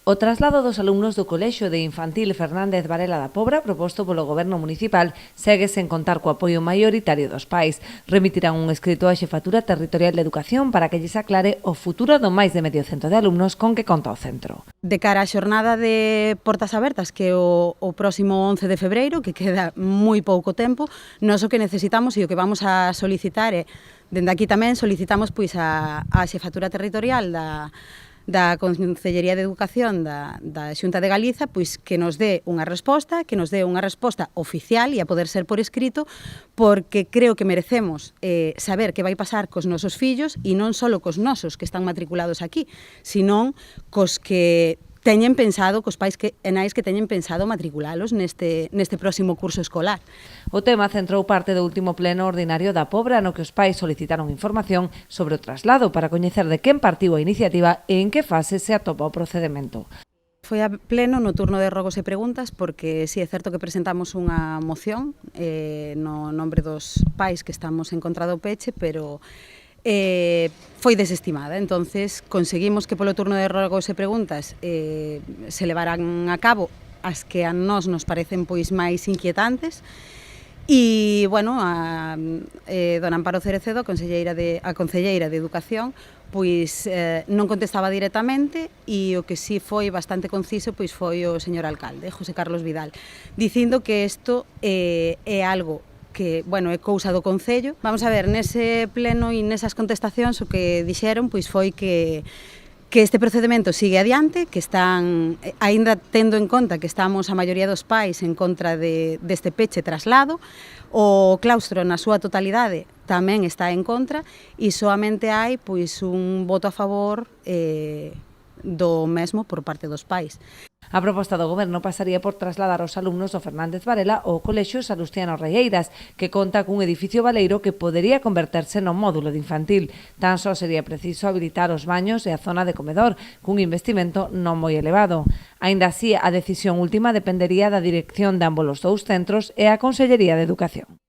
O traslado dos alumnos do Colexio de Infantil Fernández Varela da Pobra, proposto polo Goberno Municipal, segue sen contar co apoio maioritario dos pais. Remitirán un escrito á Xefatura Territorial de Educación para que lles aclare o futuro do máis de medio cento de alumnos con que conta o centro. De cara á xornada de portas abertas, que é o próximo 11 de febreiro, que queda moi pouco tempo, nós o que necesitamos e o que vamos a solicitar é, dende aquí tamén solicitamos pois a Xefatura Territorial da Consellería de Educación da Xunta de Galiza, pois que nos dé unha resposta, oficial e a poder ser por escrito, porque creo que merecemos saber que vai pasar cos nosos fillos e non só cos nosos que están matriculados aquí, senón cos que teñen pensado, cos pais e nais que teñen pensado matriculalos neste próximo curso escolar. O tema centrou parte do último pleno ordinario da Pobra, no que os pais solicitaron información sobre o traslado para coñecer de quen partiu a iniciativa e en que fase se atopa o procedemento. Foi a pleno no turno de rogos e preguntas porque si é certo que presentamos unha moción no nombre dos pais que estamos en contra do peche, pero foi desestimada. Entonces conseguimos que polo turno de rogos e preguntas se levaran a cabo as que a nós nos parecen pois máis inquietantes. E, bueno, a dona Amparo Cerecedo, a concelleira de Educación, pois non contestaba directamente e o que sí foi bastante conciso pois foi o señor alcalde, José Carlos Vidal, dicindo que isto é algo que, bueno, é cousa do Concello. Vamos a ver, nese pleno e nesas contestacións o que dixeron pois foi que este procedimento sigue adiante, que están, aínda tendo en conta que estamos a maioría dos pais en contra deste peche traslado, o claustro na súa totalidade tamén está en contra e soamente hai pois un voto a favor do mesmo por parte dos pais. A proposta do Goberno pasaría por trasladar os alumnos do Fernández Varela ao Colexio Salustiano Reieiras, que conta cun edificio baleiro que podería converterse no módulo de infantil. Tan só sería preciso habilitar os baños e a zona de comedor, cun investimento non moi elevado. Aínda así, a decisión última dependería da dirección de ambos os dous centros e a Consellería de Educación.